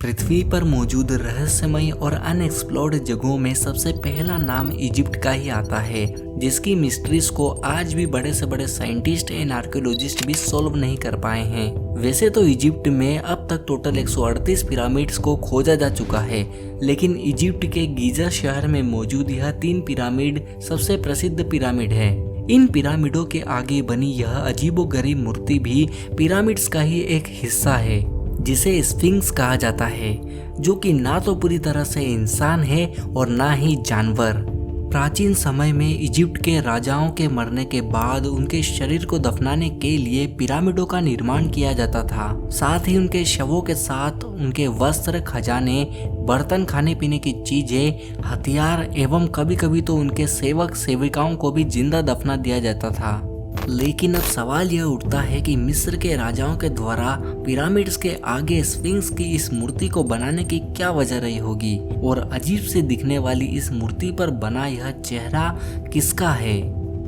पृथ्वी पर मौजूद रहस्यमय और अनएक्सप्लोर्ड जगहों में सबसे पहला नाम इजिप्ट का ही आता है, जिसकी मिस्ट्रीज को आज भी बड़े से बड़े साइंटिस्ट एंड आर्कियोलॉजिस्ट भी सॉल्व नहीं कर पाए हैं। वैसे तो इजिप्ट में अब तक टोटल 138 पिरामिड्स को खोजा जा चुका है, लेकिन इजिप्ट के गीजा शहर में मौजूद यह 3 पिरामिड सबसे प्रसिद्ध पिरामिड है। इन पिरामिडों के आगे बनी यह अजीबोगरीब मूर्ति भी पिरामिड्स का ही एक हिस्सा है, जिसे स्फिंक्स कहा जाता है, जो कि ना तो पूरी तरह से इंसान है और ना ही जानवर। प्राचीन समय में इजिप्ट के राजाओं के मरने के बाद उनके शरीर को दफनाने के लिए पिरामिडों का निर्माण किया जाता था। साथ ही उनके शवों के साथ उनके वस्त्र, खजाने, बर्तन, खाने पीने की चीजें, हथियार एवं कभी कभी तो उनके सेवक सेविकाओं को भी जिंदा दफना दिया जाता था। लेकिन अब सवाल यह उठता है कि मिस्र के राजाओं के द्वारा पिरामिड्स के आगे स्फिंक्स की इस मूर्ति को बनाने की क्या वजह रही होगी, और अजीब से दिखने वाली इस मूर्ति पर बना यह चेहरा किसका है,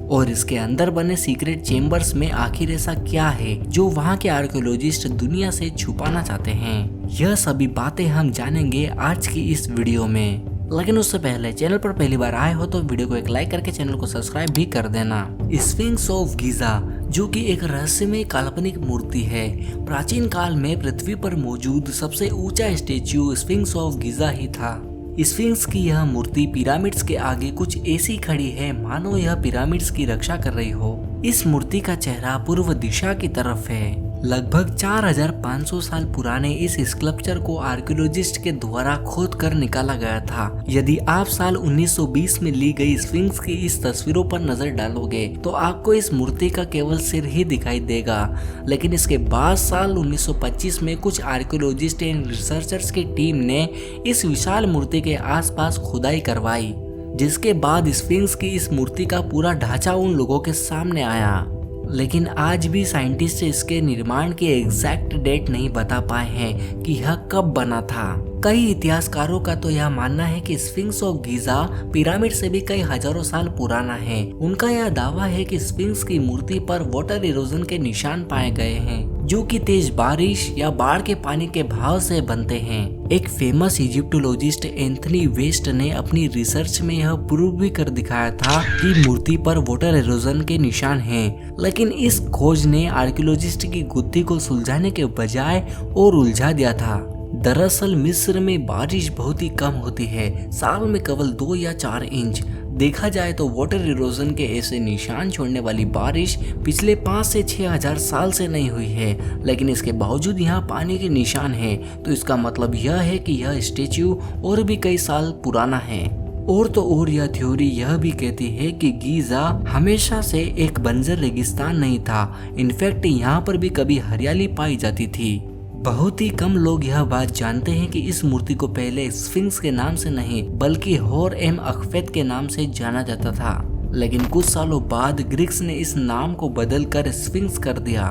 और इसके अंदर बने सीक्रेट चेम्बर्स में आखिर ऐसा क्या है जो वहाँ के आर्कियोलॉजिस्ट दुनिया से छुपाना चाहते हैं। यह सभी बातें हम जानेंगे आज की इस वीडियो में। लेकिन उससे पहले चैनल पर पहली बार आए हो तो वीडियो को एक लाइक करके चैनल को सब्सक्राइब भी कर देना। स्फिंक्स ऑफ गीजा, जो कि एक रहस्यमय काल्पनिक मूर्ति है, प्राचीन काल में पृथ्वी पर मौजूद सबसे ऊंचा स्टेच्यू स्फिंक्स ऑफ गीजा ही था। स्फिंक्स की यह मूर्ति पिरामिड्स के आगे कुछ ऐसी खड़ी है मानो यह पिरामिड्स की रक्षा कर रही हो। इस मूर्ति का चेहरा पूर्व दिशा की तरफ है। लगभग 4500 साल पुराने इस स्कल्पचर को आर्कियोलॉजिस्ट के द्वारा खोद कर निकाला गया था। यदि आप साल 1920 में ली गई स्फिंक्स की इस तस्वीरों पर नजर डालोगे तो आपको इस मूर्ति का केवल सिर ही दिखाई देगा, लेकिन इसके बाद साल 1925 में कुछ आर्कियोलॉजिस्ट एंड रिसर्चर्स की टीम ने इस विशाल मूर्ति के आसपास खुदाई करवाई, जिसके बाद स्फिंक्स की इस मूर्ति का पूरा ढांचा उन लोगों के सामने आया। लेकिन आज भी साइंटिस्ट इसके निर्माण की एग्जैक्ट डेट नहीं बता पाए हैं कि यह कब बना था। कई इतिहासकारों का तो यह मानना है कि स्फिंक्स ऑफ गीजा पिरामिड से भी कई हजारों साल पुराना है। उनका यह दावा है कि स्फिंक्स की मूर्ति पर वाटर इरोजन के निशान पाए गए हैं, जो कि तेज बारिश या बाढ़ के पानी के बहाव से बनते हैं। एक फेमस इजिप्टोलॉजिस्ट एंथनी वेस्ट ने अपनी रिसर्च में यह प्रूव भी कर दिखाया था कि मूर्ति पर वाटर इरोजन के निशान हैं, लेकिन इस खोज ने आर्कियोलॉजिस्ट की गुत्थी को सुलझाने के बजाय और उलझा दिया था। दरअसल मिस्र में बारिश बहुत ही कम होती है, साल में केवल 2 या 4 इंच। देखा जाए तो वाटर इरोजन के ऐसे निशान छोड़ने वाली बारिश पिछले 5 से 6 हजार साल से नहीं हुई है, लेकिन इसके बावजूद यहाँ पानी के निशान हैं, तो इसका मतलब यह है कि यह स्टेच्यू और भी कई साल पुराना है। और तो और यह थ्योरी यह भी कहती है कि गीजा हमेशा से एक बंजर रेगिस्तान नहीं था। इनफैक्ट यहाँ पर भी कभी हरियाली पाई जाती थी। बहुत ही कम लोग यह बात जानते हैं कि इस मूर्ति को पहले स्फिंक्स के नाम से नहीं बल्कि होर एम अखफेत के नाम से जाना जाता था, लेकिन कुछ सालों बाद ग्रीक्स ने इस नाम को बदलकर स्फिंक्स कर दिया।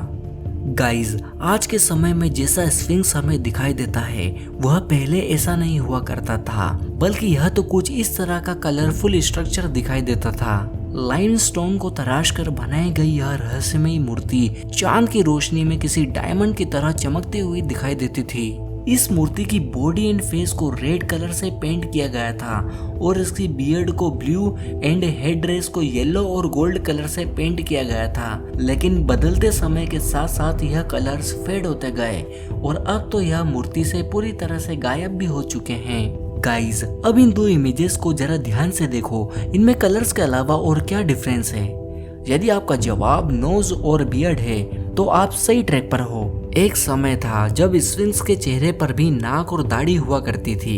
गाइज, आज के समय में जैसा स्फिंक्स हमें दिखाई देता है वह पहले ऐसा नहीं हुआ करता था, बल्कि यह तो कुछ इस तरह का कलरफुल स्ट्रक्चर दिखाई देता था। लाइमस्टोन को तराश कर बनाई गई यह रहस्यमयी मूर्ति चांद की रोशनी में किसी डायमंड की तरह चमकती हुई दिखाई देती थी। इस मूर्ति की बॉडी एंड फेस को रेड कलर से पेंट किया गया था और इसकी बियर्ड को ब्लू एंड हेड ड्रेस को येलो और गोल्ड कलर से पेंट किया गया था। लेकिन बदलते समय के साथ साथ यह कलर्स फेड होते गए और अब तो यह मूर्ति से पूरी तरह से गायब भी हो चुके हैं। गाइज, अब इन 2 इमेजेस को जरा ध्यान से देखो, इनमें कलर्स के अलावा और क्या डिफरेंस है। यदि आपका जवाब नोज और बियर्ड है तो आप सही ट्रैक पर हो। एक समय था जब स्फिंक्स के चेहरे पर भी नाक और दाढ़ी हुआ करती थी,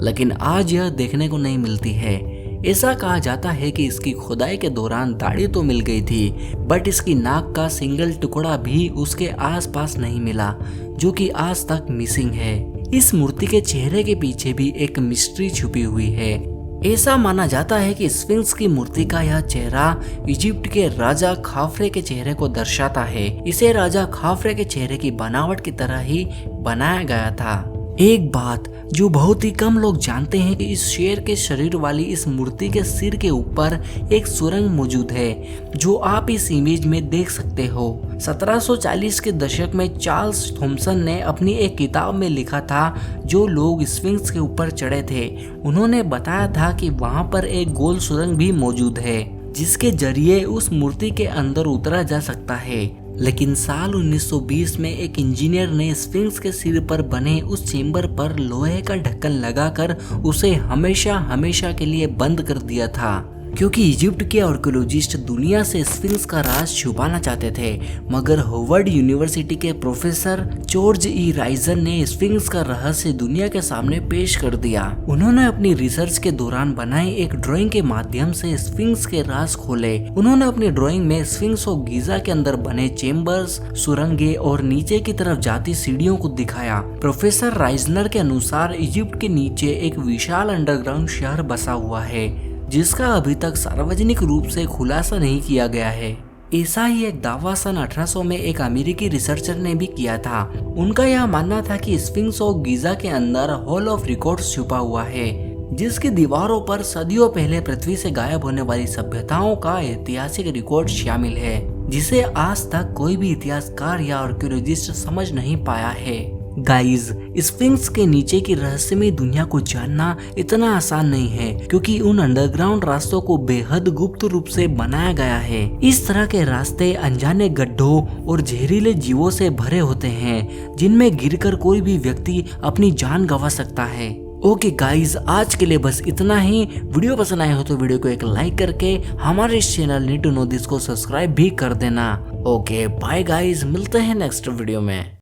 लेकिन आज यह देखने को नहीं मिलती है। ऐसा कहा जाता है कि इसकी खुदाई के दौरान दाढ़ी तो मिल गई थी, बट इसकी नाक का सिंगल टुकड़ा भी उसके आसपास नहीं मिला, जो कि आज तक मिसिंग है। इस मूर्ति के चेहरे के पीछे भी एक मिस्ट्री छुपी हुई है। ऐसा माना जाता है कि स्फिंक्स की मूर्ति का यह चेहरा इजिप्ट के राजा खाफरे के चेहरे को दर्शाता है। इसे राजा खाफरे के चेहरे की बनावट की तरह ही बनाया गया था। एक बात जो बहुत ही कम लोग जानते हैं कि इस शेर के शरीर वाली इस मूर्ति के सिर के ऊपर एक सुरंग मौजूद है, जो आप इस इमेज में देख सकते हो। 1740 के दशक में चार्ल्स थॉमसन ने अपनी एक किताब में लिखा था, जो लोग स्फिंक्स के ऊपर चढ़े थे उन्होंने बताया था कि वहां पर एक गोल सुरंग भी मौजूद है, जिसके जरिए उस मूर्ति के अंदर उतरा जा सकता है। लेकिन साल 1920 में एक इंजीनियर ने स्फिंक्स के सिर पर बने उस चेंबर पर लोहे का ढक्कन लगाकर उसे हमेशा हमेशा के लिए बंद कर दिया था, क्योंकि इजिप्ट के आर्कियोलॉजिस्ट दुनिया से स्फिंक्स का राज छुपाना चाहते थे। मगर हार्वर्ड यूनिवर्सिटी के प्रोफेसर जॉर्ज ई राइजर ने स्फिंक्स का रहस्य दुनिया के सामने पेश कर दिया। उन्होंने अपनी रिसर्च के दौरान बनाई एक ड्राइंग के माध्यम से स्फिंक्स के राज खोले। उन्होंने अपनी ड्राइंग में स्फिंक्स ऑफ गीजा के अंदर बने चेम्बर्स, सुरंगे और नीचे की तरफ जाती सीढ़ियों को दिखाया। प्रोफेसर राइजनर के अनुसार इजिप्ट के नीचे एक विशाल अंडरग्राउंड शहर बसा हुआ है, जिसका अभी तक सार्वजनिक रूप से खुलासा नहीं किया गया है। ऐसा ही एक दावा सन 1800 में एक अमेरिकी रिसर्चर ने भी किया था। उनका यह मानना था कि स्फिंक्स ऑफ गीजा के अंदर हॉल ऑफ रिकॉर्ड्स छुपा हुआ है, जिसकी दीवारों पर सदियों पहले पृथ्वी से गायब होने वाली सभ्यताओं का ऐतिहासिक रिकॉर्ड शामिल है, जिसे आज तक कोई भी इतिहासकार या आर्कियोलॉजिस्ट समझ नहीं पाया है। गाइज, स्फिंक्स के नीचे की रहस्यमय दुनिया को जानना इतना आसान नहीं है, क्योंकि उन अंडरग्राउंड रास्तों को बेहद गुप्त रूप से बनाया गया है। इस तरह के रास्ते अनजाने गड्ढों और जहरीले जीवों से भरे होते हैं, जिनमें गिरकर कोई भी व्यक्ति अपनी जान गंवा सकता है। ओके गाइज, आज के लिए बस इतना ही। वीडियो पसंद आया हो तो वीडियो को एक लाइक करके हमारे इस channel need to know this को सब्सक्राइब भी कर देना। ओके बाय गाइज, मिलते हैं नेक्स्ट वीडियो में।